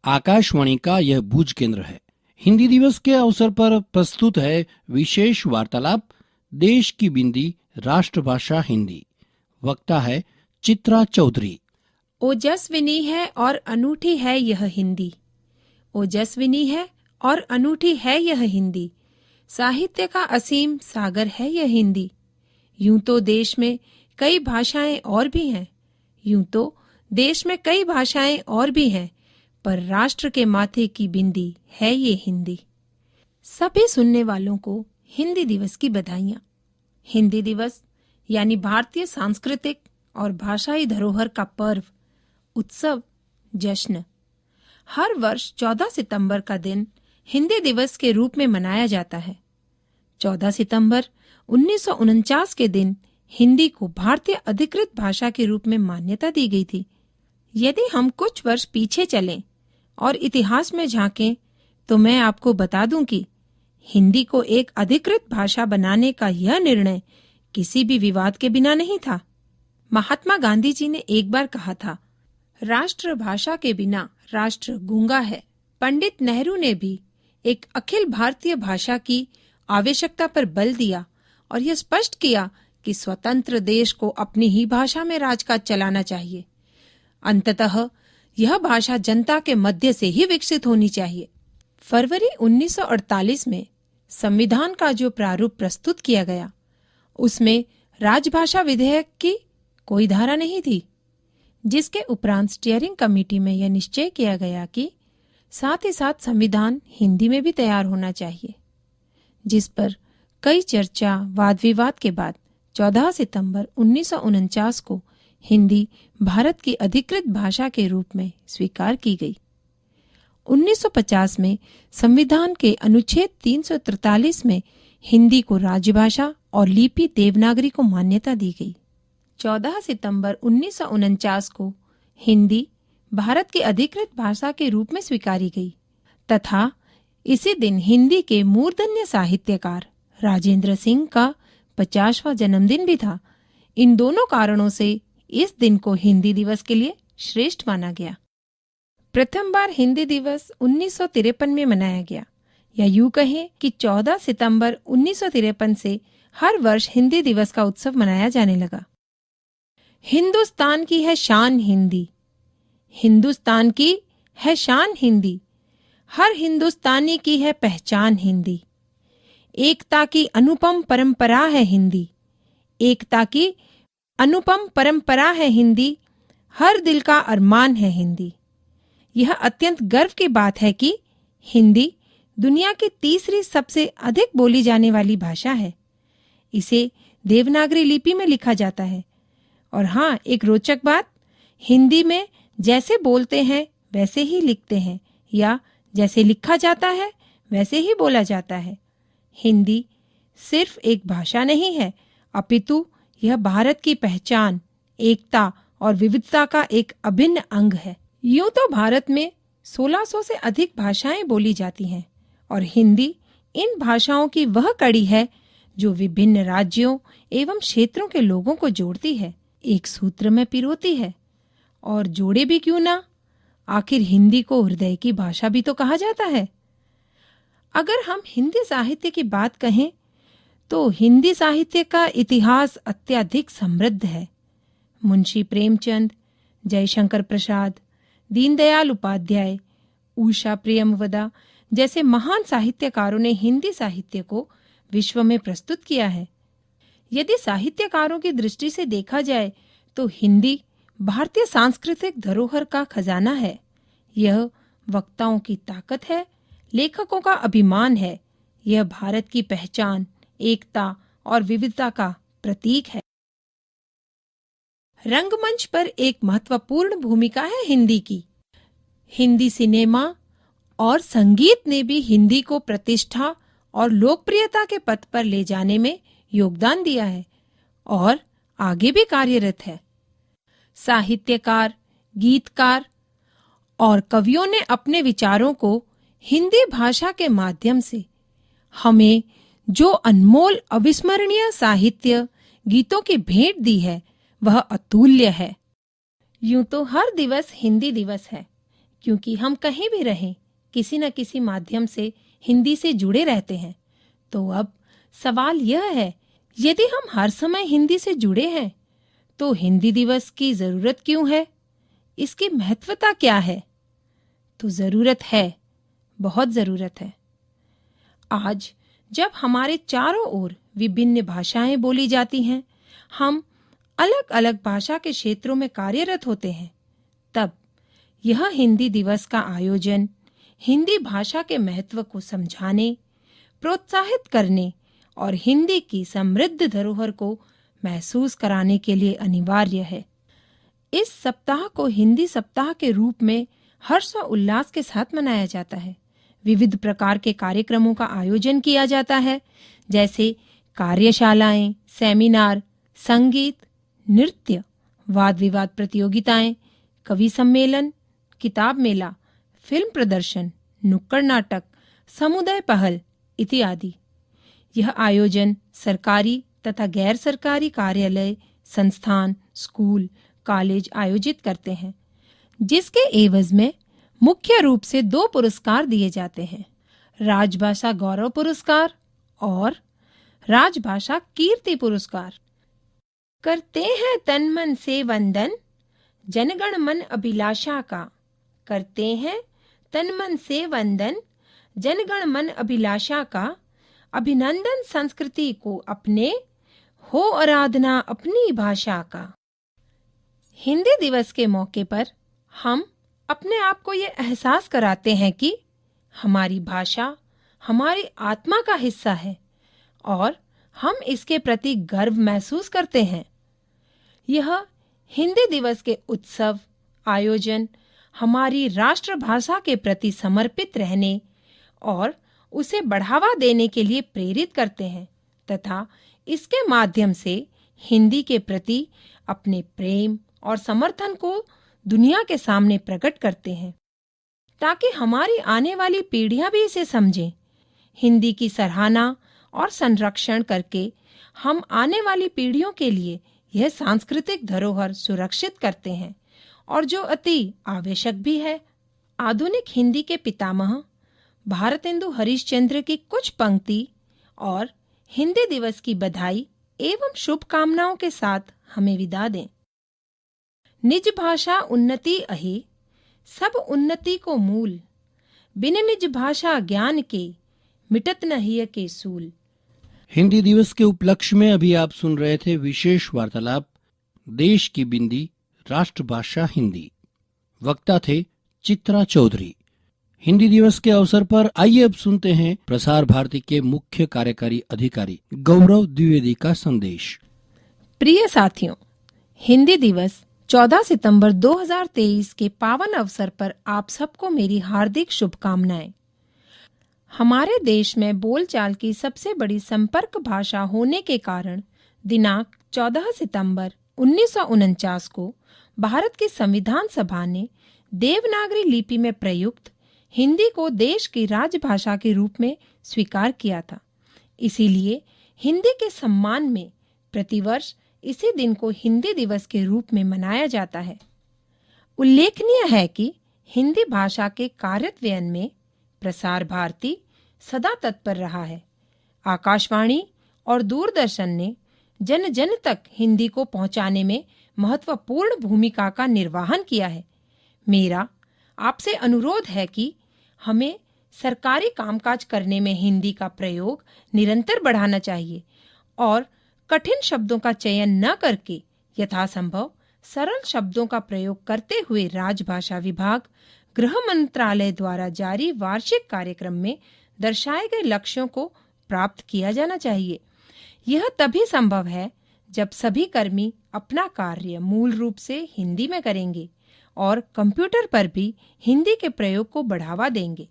आकाशवाणी का यह भुज केंद्र है। हिंदी दिवस के अवसर पर प्रस्तुत है विशेष वार्तालाप देश की बिंदी राष्ट्रभाषा हिंदी। वक्ता है चित्रा चौधरी। ओजस्विनी है और अनूठी है यह हिंदी। ओजस्विनी है और अनूठी है यह हिंदी। साहित्य का असीम सागर है यह हिंदी। यूं तो देश में कई भाषाएं और भी हैं, पर राष्ट्र के माथे की बिंदी है ये हिंदी। सभी सुनने वालों को हिंदी दिवस की बधाइयाँ। हिंदी दिवस यानी भारतीय सांस्कृतिक और भाषाई धरोहर का पर्व, उत्सव, जश्न। हर वर्ष 14 सितंबर का दिन हिंदी दिवस के रूप में मनाया जाता है। 14 सितंबर 1949 के दिन हिंदी को भारतीय अधिकृत भाषा के रूप में मान्यता दी गई थी। यदि हम कुछ वर्ष पीछे चलें और इतिहास में झांकें तो मैं आपको बता दूं कि हिंदी को एक अधिकृत भाषा बनाने का यह निर्णय किसी भी विवाद के बिना नहीं था। महात्मा गांधी जी ने एक बार कहा था, राष्ट्र भाषा के बिना राष्ट्र गूंगा है। पंडित नेहरू ने भी एक अखिल भारतीय भाषा की आवश्यकता पर बल दिया और यह स्पष्ट किया कि स्वतंत्र देश को अपनी ही भाषा में राजकाज चलाना चाहिए। अंततः यह भाषा जनता के मध्य से ही विकसित होनी चाहिए। फरवरी 1948 में संविधान का जो प्रारूप प्रस्तुत किया गया, उसमें राजभाषा विधेयक की कोई धारा नहीं थी, जिसके उपरांत स्टीयरिंग कमेटी में यह निश्चय किया गया कि साथ ही साथ संविधान हिंदी में भी तैयार होना चाहिए, जिस पर कई चर्चा वाद विवाद के बाद 14 सितंबर 1949 को हिंदी भारत की अधिकृत भाषा के रूप में स्वीकार की गई। 1950 में संविधान के अनुच्छेद 343 में हिंदी को राजभाषा और लिपि देवनागरी को मान्यता दी गई। 14 सितंबर 1949 को हिंदी भारत की अधिकृत भाषा के रूप में स्वीकारी गई तथा इसी दिन हिंदी के मूर्धन्य साहित्यकार राजेंद्र सिंह का 50वां जन्मदिन भी था। इन दोनों कारणों से इस दिन को हिंदी दिवस के लिए श्रेष्ठ माना गया। प्रथम बार हिंदी दिवस 1953 में मनाया गया, या यूं कहें कि 14 सितंबर 1953 से हर वर्ष हिंदी दिवस का उत्सव मनाया जाने लगा। हिंदुस्तान की है शान हिंदी, हिंदुस्तान की है शान हिंदी, हर हिंदुस्तानी की है पहचान हिंदी। एकता की अनुपम परंपरा है हिंदी, एकता की अनुपम परंपरा है हिंदी, हर दिल का अरमान है हिंदी। यह अत्यंत गर्व की बात है कि हिंदी दुनिया की तीसरी सबसे अधिक बोली जाने वाली भाषा है। इसे देवनागरी लिपि में लिखा जाता है। और हाँ, एक रोचक बात, हिंदी में जैसे बोलते हैं वैसे ही लिखते हैं, या जैसे लिखा जाता है वैसे ही बोला जाता है। हिंदी सिर्फ एक भाषा नहीं है, अपितु यह भारत की पहचान, एकता और विविधता का एक अभिन्न अंग है। यूं तो भारत में 1600 से अधिक भाषाएं बोली जाती हैं और हिंदी इन भाषाओं की वह कड़ी है जो विभिन्न राज्यों एवं क्षेत्रों के लोगों को जोड़ती है, एक सूत्र में पिरोती है। और जोड़े भी क्यों ना, आखिर हिंदी को हृदय की भाषा भी तो कहा जाता है। अगर हम हिंदी साहित्य की बात कहें तो हिंदी साहित्य का इतिहास अत्यधिक समृद्ध है। मुंशी प्रेमचंद, जयशंकर प्रसाद, दीनदयाल उपाध्याय, उषा प्रियमवदा जैसे महान साहित्यकारों ने हिंदी साहित्य को विश्व में प्रस्तुत किया है। यदि साहित्यकारों की दृष्टि से देखा जाए तो हिंदी भारतीय सांस्कृतिक धरोहर का खजाना है। यह वक्ताओं की ताकत है, लेखकों का अभिमान है। यह भारत की पहचान, एकता और विविधता का प्रतीक है। रंगमंच पर एक महत्वपूर्ण भूमिका है हिंदी की। हिंदी सिनेमा और संगीत ने भी हिंदी को प्रतिष्ठा और लोकप्रियता के पथ पर ले जाने में योगदान दिया है और आगे भी कार्यरत है। साहित्यकार, गीतकार और कवियों ने अपने विचारों को हिंदी भाषा के माध्यम से हमें जो अनमोल अविस्मरणीय साहित्य गीतों की भेंट दी है वह अतुल्य है। यूं तो हर दिवस हिंदी दिवस है, क्योंकि हम कहीं भी रहें किसी न किसी माध्यम से हिंदी से जुड़े रहते हैं। तो अब सवाल यह है, यदि हम हर समय हिंदी से जुड़े हैं तो हिंदी दिवस की जरूरत क्यों है? इसकी महत्वता क्या है? तो जरूरत है, बहुत जरूरत है। आज जब हमारे चारों ओर विभिन्न भाषाएं बोली जाती हैं, हम अलग अलग भाषा के क्षेत्रों में कार्यरत होते हैं, तब यह हिंदी दिवस का आयोजन हिंदी भाषा के महत्व को समझाने, प्रोत्साहित करने और हिंदी की समृद्ध धरोहर को महसूस कराने के लिए अनिवार्य है। इस सप्ताह को हिंदी सप्ताह के रूप में हर्ष और उल्लास के साथ मनाया जाता है। विविध प्रकार के कार्यक्रमों का आयोजन किया जाता है, जैसे कार्यशालाएं, सेमिनार, संगीत, नृत्य, वाद विवाद प्रतियोगिताएं, कवि सम्मेलन, किताब मेला, फिल्म प्रदर्शन, नुक्कड़ नाटक, समुदाय पहल इत्यादि। यह आयोजन सरकारी तथा गैर सरकारी कार्यालय, संस्थान, स्कूल, कॉलेज आयोजित करते हैं, जिसके एवज में मुख्य रूप से 2 पुरस्कार दिए जाते हैं, राजभाषा गौरव पुरस्कार और राजभाषा कीर्ति पुरस्कार। करते हैं तन मन से वंदन जनगण मन अभिलाषा का, करते हैं तन मन से वंदन जनगण मन अभिलाषा का, अभिनंदन संस्कृति को अपने, हो आराधना अपनी भाषा का। हिंदी दिवस के मौके पर हम अपने आप को ये एहसास कराते हैं कि हमारी भाषा हमारी आत्मा का हिस्सा है और हम इसके प्रति गर्व महसूस करते हैं। यह हिंदी दिवस के उत्सव आयोजन हमारी राष्ट्रभाषा के प्रति समर्पित रहने और उसे बढ़ावा देने के लिए प्रेरित करते हैं तथा इसके माध्यम से हिंदी के प्रति अपने प्रेम और समर्थन को दुनिया के सामने प्रकट करते हैं, ताकि हमारी आने वाली पीढ़ियां भी इसे समझें। हिंदी की सराहना और संरक्षण करके हम आने वाली पीढ़ियों के लिए यह सांस्कृतिक धरोहर सुरक्षित करते हैं और जो अति आवश्यक भी है। आधुनिक हिंदी के पितामह भारतेंदु हरिश्चंद्र की कुछ पंक्ति और हिंदी दिवस की बधाई एवं शुभकामनाओं के साथ हमें विदा दें। निज भाषा उन्नति अहि, सब उन्नति को मूल, बिन निज भाषा ज्ञान के मिटत न हिय के सूल। हिंदी दिवस के उपलक्ष्य में अभी आप सुन रहे थे विशेष वार्तालाप देश की बिंदी राष्ट्रभाषा हिंदी। वक्ता थे चित्रा चौधरी। हिंदी दिवस के अवसर पर आइए अब सुनते हैं प्रसार भारती के मुख्य कार्यकारी अधिकारी गौरव द्विवेदी का संदेश। प्रिय साथियों, हिंदी दिवस 14 सितंबर 2023 के पावन अवसर पर आप सबको मेरी हार्दिक शुभकामनाएं। हमारे देश में बोलचाल की सबसे बड़ी संपर्क भाषा होने के कारण दिनांक 14 सितंबर 1949 को भारत की संविधान सभा ने देवनागरी लिपि में प्रयुक्त हिंदी को देश की राजभाषा के रूप में स्वीकार किया था। इसीलिए हिंदी के सम्मान में प्रतिवर्ष इसी दिन को हिंदी दिवस के रूप में मनाया जाता है। उल्लेखनीय है कि हिंदी भाषा के कार्यान्वयन में प्रसार भारती सदा तत्पर रहा है। आकाशवाणी और दूरदर्शन ने जन जन तक हिंदी को पहुंचाने में महत्वपूर्ण भूमिका का निर्वहन किया है। मेरा आपसे अनुरोध है कि हमें सरकारी कामकाज करने में हिंदी का प्रयोग निरंतर बढ़ाना चाहिए और कठिन शब्दों का चयन न करके यथासंभव सरल शब्दों का प्रयोग करते हुए राजभाषा विभाग, गृह मंत्रालय द्वारा जारी वार्षिक कार्यक्रम में दर्शाए गए लक्ष्यों को प्राप्त किया जाना चाहिए। यह तभी संभव है जब सभी कर्मी अपना कार्य मूल रूप से हिंदी में करेंगे और कंप्यूटर पर भी हिंदी के प्रयोग को बढ़ावा देंगे।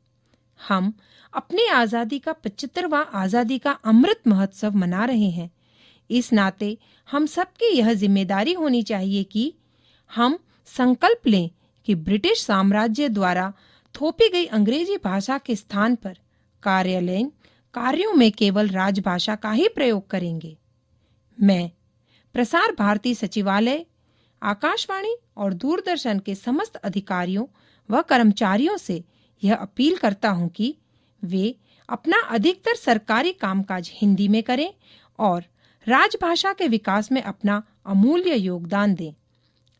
हम अपनी आजादी का 75वां आजादी का अमृत महोत्सव मना रहे हैं। इस नाते हम सबकी यह जिम्मेदारी होनी चाहिए कि हम संकल्प लें कि ब्रिटिश साम्राज्य द्वारा थोपी गई अंग्रेजी भाषा के स्थान पर कार्यालयीन कार्यों में केवल राजभाषा का ही प्रयोग करेंगे। मैं प्रसार भारती सचिवालय, आकाशवाणी और दूरदर्शन के समस्त अधिकारियों व कर्मचारियों से यह अपील करता हूं कि वे अपना अधिकतर सरकारी कामकाज हिंदी में करें और राजभाषा के विकास में अपना अमूल्य योगदान दें।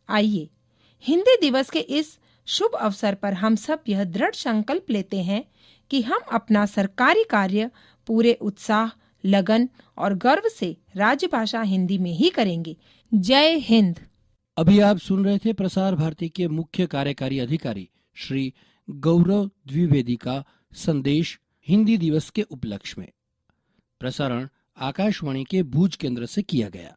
आइए हिंदी दिवस के इस शुभ अवसर पर हम सब यह दृढ़ संकल्प लेते हैं कि हम अपना सरकारी कार्य पूरे उत्साह, लगन और गर्व से राजभाषा हिंदी में ही करेंगे। जय हिंद। अभी आप सुन रहे थे प्रसार भारती के मुख्य कार्यकारी अधिकारी श्री गौरव द्विवेदी का संदेश हिंदी दिवस के उपलक्ष्य में। प्रसारण आकाशवाणी के भुज केंद्र से किया गया।